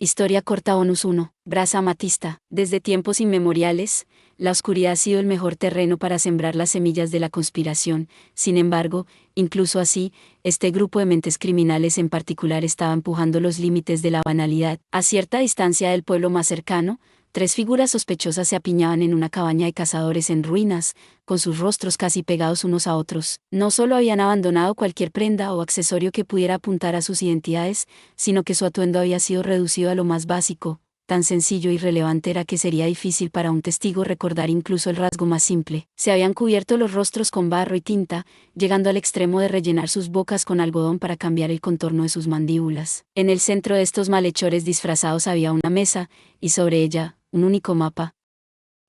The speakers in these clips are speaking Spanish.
Historia corta bonus 1. Brasa amatista. Desde tiempos inmemoriales, la oscuridad ha sido el mejor terreno para sembrar las semillas de la conspiración. Sin embargo, incluso así, este grupo de mentes criminales en particular estaba empujando los límites de la banalidad. A cierta distancia del pueblo más cercano, tres figuras sospechosas se apiñaban en una cabaña de cazadores en ruinas, con sus rostros casi pegados unos a otros. No solo habían abandonado cualquier prenda o accesorio que pudiera apuntar a sus identidades, sino que su atuendo había sido reducido a lo más básico. Tan sencillo y relevante era que sería difícil para un testigo recordar incluso el rasgo más simple. Se habían cubierto los rostros con barro y tinta, llegando al extremo de rellenar sus bocas con algodón para cambiar el contorno de sus mandíbulas. En el centro de estos malhechores disfrazados había una mesa, y sobre ella, un único mapa.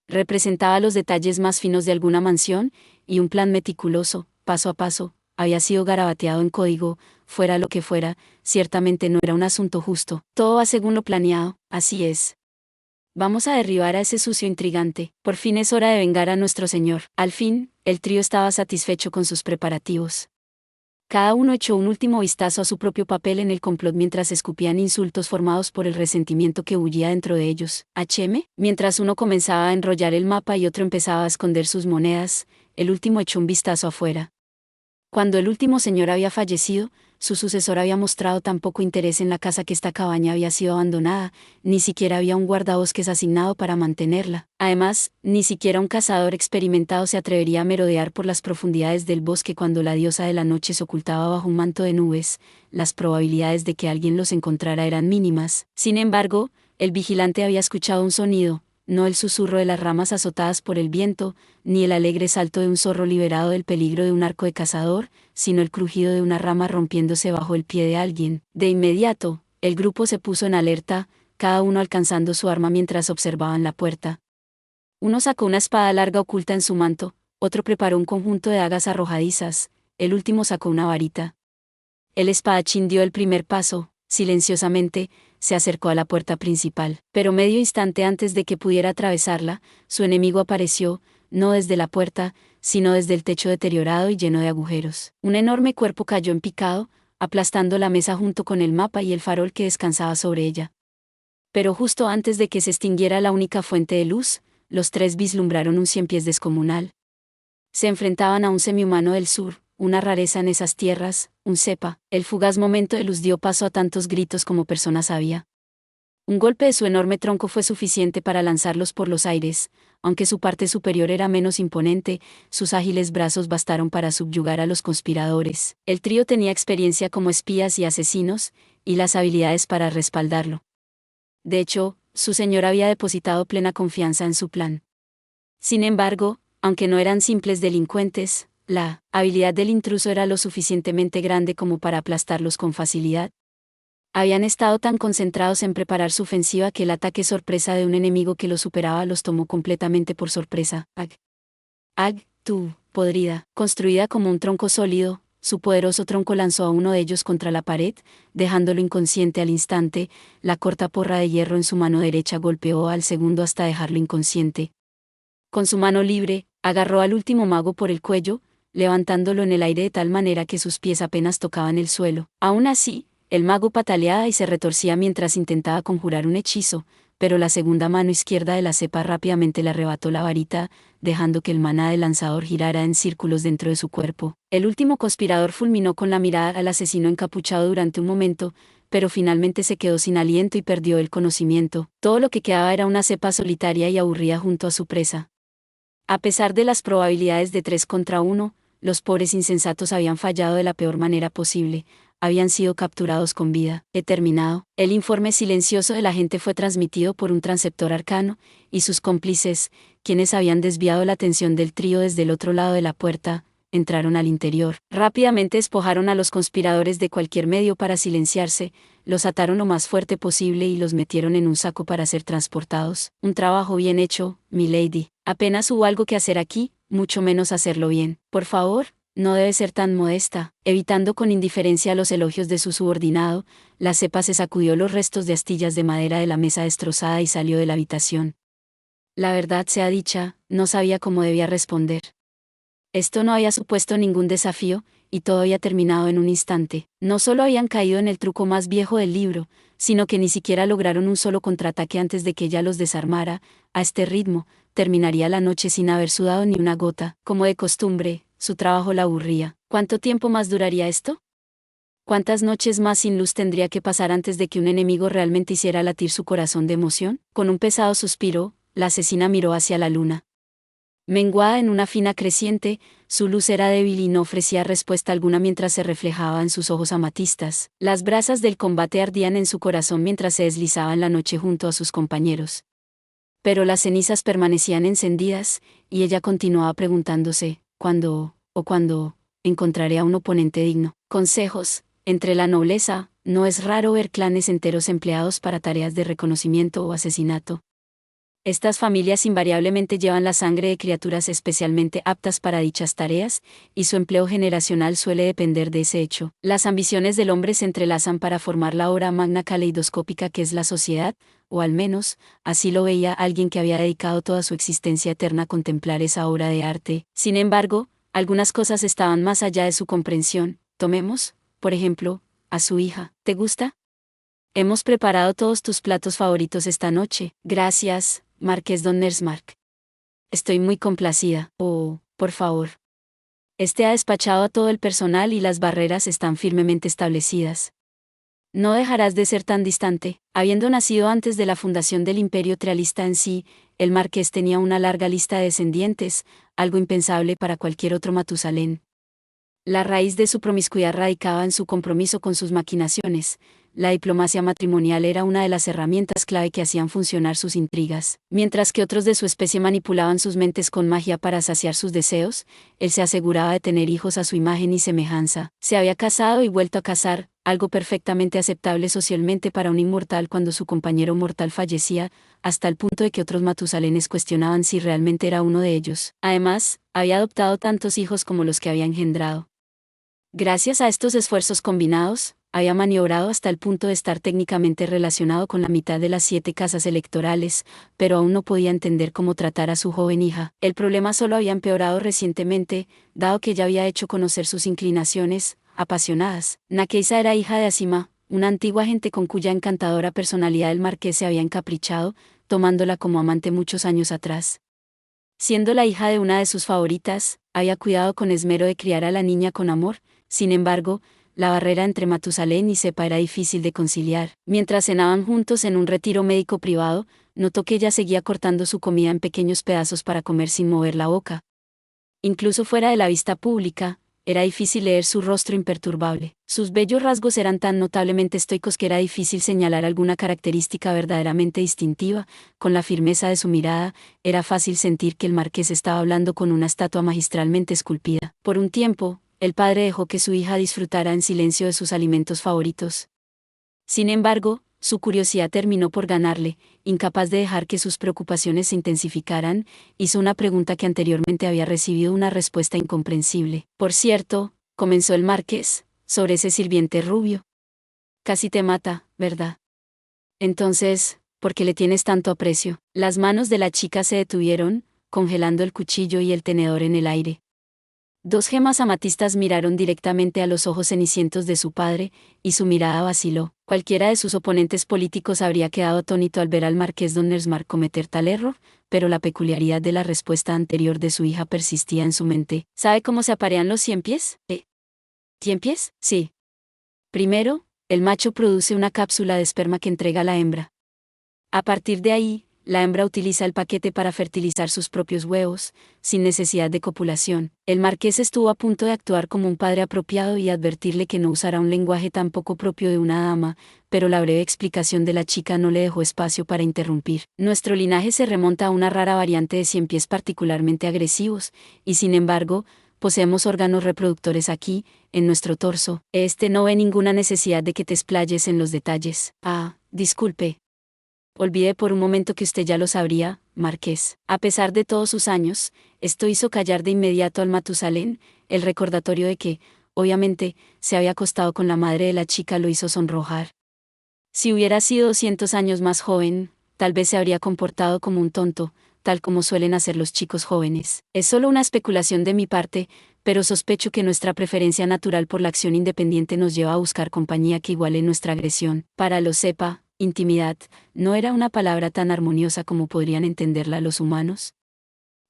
Representaba los detalles más finos de alguna mansión, y un plan meticuloso, paso a paso, había sido garabateado en código. Fuera lo que fuera, ciertamente no era un asunto justo. Todo va según lo planeado, así es. Vamos a derribar a ese sucio intrigante. Por fin es hora de vengar a nuestro señor. Al fin, el trío estaba satisfecho con sus preparativos. Cada uno echó un último vistazo a su propio papel en el complot mientras escupían insultos formados por el resentimiento que bullía dentro de ellos. HM, mientras uno comenzaba a enrollar el mapa y otro empezaba a esconder sus monedas, el último echó un vistazo afuera. Cuando el último señor había fallecido, su sucesor había mostrado tan poco interés en la casa que esta cabaña había sido abandonada, ni siquiera había un guardabosques asignado para mantenerla. Además, ni siquiera un cazador experimentado se atrevería a merodear por las profundidades del bosque cuando la diosa de la noche se ocultaba bajo un manto de nubes. Las probabilidades de que alguien los encontrara eran mínimas. Sin embargo, el vigilante había escuchado un sonido, no el susurro de las ramas azotadas por el viento, ni el alegre salto de un zorro liberado del peligro de un arco de cazador, sino el crujido de una rama rompiéndose bajo el pie de alguien. De inmediato, el grupo se puso en alerta, cada uno alcanzando su arma mientras observaban la puerta. Uno sacó una espada larga oculta en su manto, otro preparó un conjunto de dagas arrojadizas, el último sacó una varita. El espadachín dio el primer paso, silenciosamente, se acercó a la puerta principal. Pero medio instante antes de que pudiera atravesarla, su enemigo apareció, no desde la puerta, sino desde el techo deteriorado y lleno de agujeros. Un enorme cuerpo cayó en picado, aplastando la mesa junto con el mapa y el farol que descansaba sobre ella. Pero justo antes de que se extinguiera la única fuente de luz, los tres vislumbraron un ciempiés descomunal. Se enfrentaban a un semihumano del sur, una rareza en esas tierras, un cepa. El fugaz momento de luz dio paso a tantos gritos como personas había. Un golpe de su enorme tronco fue suficiente para lanzarlos por los aires, aunque su parte superior era menos imponente, sus ágiles brazos bastaron para subyugar a los conspiradores. El trío tenía experiencia como espías y asesinos, y las habilidades para respaldarlo. De hecho, su señor había depositado plena confianza en su plan. Sin embargo, aunque no eran simples delincuentes, la habilidad del intruso era lo suficientemente grande como para aplastarlos con facilidad. Habían estado tan concentrados en preparar su ofensiva que el ataque sorpresa de un enemigo que los superaba los tomó completamente por sorpresa. Tú, podrida, construida como un tronco sólido, su poderoso tronco lanzó a uno de ellos contra la pared, dejándolo inconsciente al instante. La corta porra de hierro en su mano derecha golpeó al segundo hasta dejarlo inconsciente. Con su mano libre, agarró al último mago por el cuello, levantándolo en el aire de tal manera que sus pies apenas tocaban el suelo. Aún así, el mago pataleaba y se retorcía mientras intentaba conjurar un hechizo, pero la segunda mano izquierda de la cepa rápidamente le arrebató la varita, dejando que el maná del lanzador girara en círculos dentro de su cuerpo. El último conspirador fulminó con la mirada al asesino encapuchado durante un momento, pero finalmente se quedó sin aliento y perdió el conocimiento. Todo lo que quedaba era una cepa solitaria y aburrida junto a su presa. A pesar de las probabilidades de 3 contra 1, los pobres insensatos habían fallado de la peor manera posible, habían sido capturados con vida. He terminado. El informe silencioso del agente fue transmitido por un transceptor arcano, y sus cómplices, quienes habían desviado la atención del trío desde el otro lado de la puerta, entraron al interior. Rápidamente despojaron a los conspiradores de cualquier medio para silenciarse, los ataron lo más fuerte posible y los metieron en un saco para ser transportados. Un trabajo bien hecho, milady. Apenas hubo algo que hacer aquí, mucho menos hacerlo bien. Por favor, no debe ser tan modesta. Evitando con indiferencia los elogios de su subordinado, la cepa se sacudió los restos de astillas de madera de la mesa destrozada y salió de la habitación. La verdad sea dicha, no sabía cómo debía responder. Esto no había supuesto ningún desafío, y todo había terminado en un instante. No solo habían caído en el truco más viejo del libro, sino que ni siquiera lograron un solo contraataque antes de que ella los desarmara. A este ritmo, terminaría la noche sin haber sudado ni una gota. Como de costumbre, su trabajo la aburría. ¿Cuánto tiempo más duraría esto? ¿Cuántas noches más sin luz tendría que pasar antes de que un enemigo realmente hiciera latir su corazón de emoción? Con un pesado suspiro, la asesina miró hacia la luna. Menguada en una fina creciente, su luz era débil y no ofrecía respuesta alguna mientras se reflejaba en sus ojos amatistas. Las brasas del combate ardían en su corazón mientras se deslizaba en la noche junto a sus compañeros. Pero las cenizas permanecían encendidas, y ella continuaba preguntándose, ¿cuándo encontraré a un oponente digno? Consejos. Entre la nobleza, no es raro ver clanes enteros empleados para tareas de reconocimiento o asesinato. Estas familias invariablemente llevan la sangre de criaturas especialmente aptas para dichas tareas, y su empleo generacional suele depender de ese hecho. Las ambiciones del hombre se entrelazan para formar la obra magna caleidoscópica que es la sociedad, o al menos, así lo veía alguien que había dedicado toda su existencia eterna a contemplar esa obra de arte. Sin embargo, algunas cosas estaban más allá de su comprensión. Tomemos, por ejemplo, a su hija. ¿Te gusta? Hemos preparado todos tus platos favoritos esta noche. Gracias, Marqués Don Nersmark. Estoy muy complacida. Oh, por favor. Ha despachado a todo el personal y las barreras están firmemente establecidas. No dejarás de ser tan distante. Habiendo nacido antes de la fundación del Imperio Trialista en sí, el marqués tenía una larga lista de descendientes, algo impensable para cualquier otro Matusalén. La raíz de su promiscuidad radicaba en su compromiso con sus maquinaciones. La diplomacia matrimonial era una de las herramientas clave que hacían funcionar sus intrigas. Mientras que otros de su especie manipulaban sus mentes con magia para saciar sus deseos, él se aseguraba de tener hijos a su imagen y semejanza. Se había casado y vuelto a casar, algo perfectamente aceptable socialmente para un inmortal cuando su compañero mortal fallecía, hasta el punto de que otros matusalenes cuestionaban si realmente era uno de ellos. Además, había adoptado tantos hijos como los que había engendrado. Gracias a estos esfuerzos combinados, había maniobrado hasta el punto de estar técnicamente relacionado con la mitad de las 7 casas electorales, pero aún no podía entender cómo tratar a su joven hija. El problema solo había empeorado recientemente, dado que ya había hecho conocer sus inclinaciones apasionadas. Nakeisa era hija de Asima, una antigua agente con cuya encantadora personalidad el marqués se había encaprichado, tomándola como amante muchos años atrás. Siendo la hija de una de sus favoritas, había cuidado con esmero de criar a la niña con amor. Sin embargo, la barrera entre Matusalén y Sepa era difícil de conciliar. Mientras cenaban juntos en un retiro médico privado, notó que ella seguía cortando su comida en pequeños pedazos para comer sin mover la boca. Incluso fuera de la vista pública, era difícil leer su rostro imperturbable. Sus bellos rasgos eran tan notablemente estoicos que era difícil señalar alguna característica verdaderamente distintiva. Con la firmeza de su mirada, era fácil sentir que el marqués estaba hablando con una estatua magistralmente esculpida. Por un tiempo, el padre dejó que su hija disfrutara en silencio de sus alimentos favoritos. Sin embargo, su curiosidad terminó por ganarle. Incapaz de dejar que sus preocupaciones se intensificaran, hizo una pregunta que anteriormente había recibido una respuesta incomprensible. Por cierto, comenzó el marqués, sobre ese sirviente rubio. Casi te mata, ¿verdad? Entonces, ¿por qué le tienes tanto aprecio? Las manos de la chica se detuvieron, congelando el cuchillo y el tenedor en el aire. 2 gemas amatistas miraron directamente a los ojos cenicientos de su padre, y su mirada vaciló. Cualquiera de sus oponentes políticos habría quedado atónito al ver al marqués Don Nersmark cometer tal error, pero la peculiaridad de la respuesta anterior de su hija persistía en su mente. ¿Sabe cómo se aparean los 100 pies? ¿100 pies? Sí. Primero, el macho produce una cápsula de esperma que entrega a la hembra. A partir de ahí, la hembra utiliza el paquete para fertilizar sus propios huevos, sin necesidad de copulación. El marqués estuvo a punto de actuar como un padre apropiado y advertirle que no usara un lenguaje tan poco propio de una dama, pero la breve explicación de la chica no le dejó espacio para interrumpir. Nuestro linaje se remonta a una rara variante de 100 pies particularmente agresivos, y sin embargo, poseemos órganos reproductores aquí, en nuestro torso. No ve ninguna necesidad de que te explayes en los detalles. Disculpe. Olvidé por un momento que usted ya lo sabría, marqués. A pesar de todos sus años, esto hizo callar de inmediato al Matusalén. El recordatorio de que, obviamente, se había acostado con la madre de la chica lo hizo sonrojar. Si hubiera sido 200 años más joven, tal vez se habría comportado como un tonto, tal como suelen hacer los chicos jóvenes. Es solo una especulación de mi parte, pero sospecho que nuestra preferencia natural por la acción independiente nos lleva a buscar compañía que iguale nuestra agresión. Para los sepa, intimidad, no era una palabra tan armoniosa como podrían entenderla los humanos.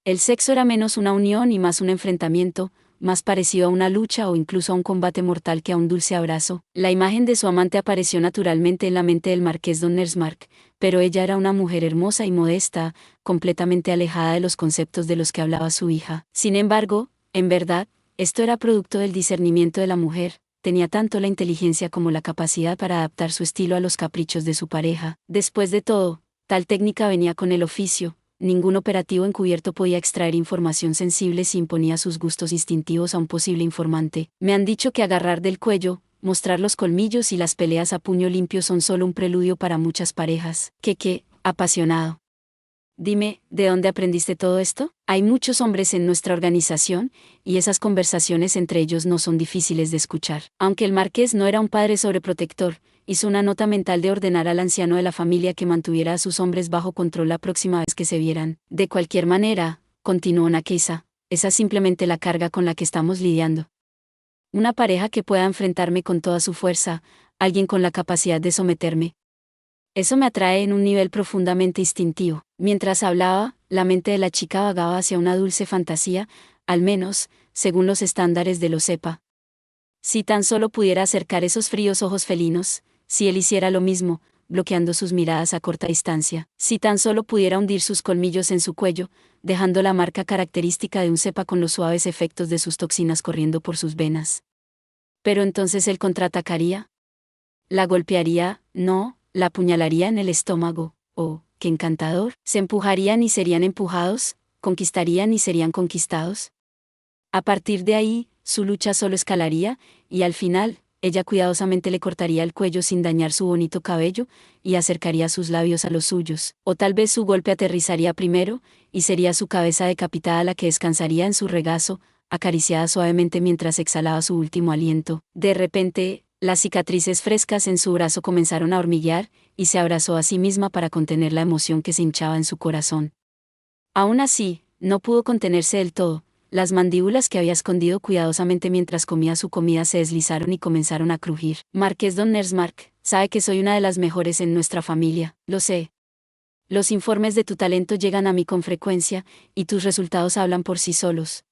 El sexo era menos una unión y más un enfrentamiento, más parecido a una lucha o incluso a un combate mortal que a un dulce abrazo. La imagen de su amante apareció naturalmente en la mente del marqués don Nersmarck, pero ella era una mujer hermosa y modesta, completamente alejada de los conceptos de los que hablaba su hija. Sin embargo, en verdad, esto era producto del discernimiento de la mujer. Tenía tanto la inteligencia como la capacidad para adaptar su estilo a los caprichos de su pareja. Después de todo, tal técnica venía con el oficio. Ningún operativo encubierto podía extraer información sensible si imponía sus gustos instintivos a un posible informante. Me han dicho que agarrar del cuello, mostrar los colmillos y las peleas a puño limpio son solo un preludio para muchas parejas. ¿Qué? Apasionado. Dime, ¿de dónde aprendiste todo esto? Hay muchos hombres en nuestra organización, y esas conversaciones entre ellos no son difíciles de escuchar. Aunque el marqués no era un padre sobreprotector, hizo una nota mental de ordenar al anciano de la familia que mantuviera a sus hombres bajo control la próxima vez que se vieran. De cualquier manera, continuó Nakisa, esa es simplemente la carga con la que estamos lidiando. Una pareja que pueda enfrentarme con toda su fuerza, alguien con la capacidad de someterme. Eso me atrae en un nivel profundamente instintivo. Mientras hablaba, la mente de la chica vagaba hacia una dulce fantasía, al menos, según los estándares de los EPA. Si tan solo pudiera acercar esos fríos ojos felinos, si él hiciera lo mismo, bloqueando sus miradas a corta distancia, si tan solo pudiera hundir sus colmillos en su cuello, dejando la marca característica de un cepa con los suaves efectos de sus toxinas corriendo por sus venas. Pero entonces él contraatacaría. La golpearía, no, la apuñalaría en el estómago. Oh, qué encantador. Se empujarían y serían empujados, conquistarían y serían conquistados. A partir de ahí, su lucha solo escalaría, y al final, ella cuidadosamente le cortaría el cuello sin dañar su bonito cabello, y acercaría sus labios a los suyos. O tal vez su golpe aterrizaría primero, y sería su cabeza decapitada la que descansaría en su regazo, acariciada suavemente mientras exhalaba su último aliento. De repente, las cicatrices frescas en su brazo comenzaron a hormiguear, y se abrazó a sí misma para contener la emoción que se hinchaba en su corazón. Aún así, no pudo contenerse del todo. Las mandíbulas que había escondido cuidadosamente mientras comía su comida se deslizaron y comenzaron a crujir. Marqués don Nersmarck, sabe que soy una de las mejores en nuestra familia, lo sé. Los informes de tu talento llegan a mí con frecuencia, y tus resultados hablan por sí solos.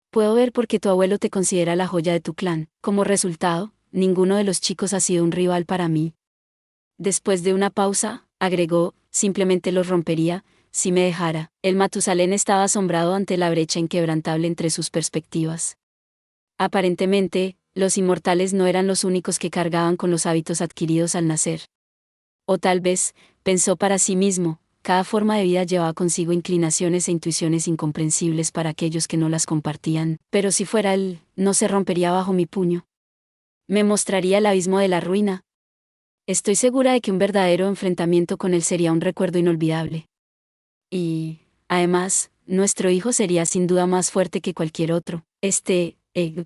Puedo ver por qué tu abuelo te considera la joya de tu clan. Como resultado, ninguno de los chicos ha sido un rival para mí. Después de una pausa, agregó, simplemente los rompería, si me dejara. El Matusalén estaba asombrado ante la brecha inquebrantable entre sus perspectivas. Aparentemente, los inmortales no eran los únicos que cargaban con los hábitos adquiridos al nacer. O tal vez, pensó para sí mismo, cada forma de vida llevaba consigo inclinaciones e intuiciones incomprensibles para aquellos que no las compartían, pero si fuera él, no se rompería bajo mi puño. Me mostraría el abismo de la ruina. Estoy segura de que un verdadero enfrentamiento con él sería un recuerdo inolvidable. Y, además, nuestro hijo sería sin duda más fuerte que cualquier otro.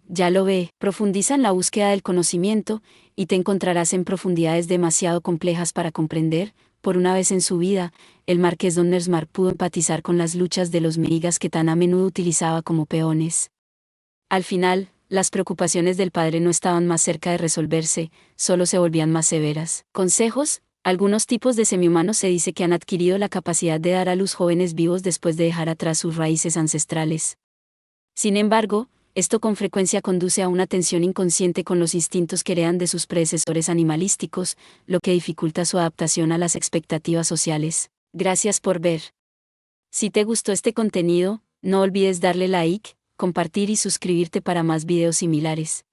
Ya lo ve, profundiza en la búsqueda del conocimiento, y te encontrarás en profundidades demasiado complejas para comprender. Por una vez en su vida, el marqués don Nersmarck pudo empatizar con las luchas de los meigas que tan a menudo utilizaba como peones. Al final, las preocupaciones del padre no estaban más cerca de resolverse, solo se volvían más severas. Consejos. Algunos tipos de semihumanos se dice que han adquirido la capacidad de dar a luz jóvenes vivos después de dejar atrás sus raíces ancestrales. Sin embargo, esto con frecuencia conduce a una tensión inconsciente con los instintos que heredan de sus predecesores animalísticos, lo que dificulta su adaptación a las expectativas sociales. Gracias por ver. Si te gustó este contenido, no olvides darle like, compartir y suscribirte para más videos similares.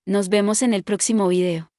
Nos vemos en el próximo video.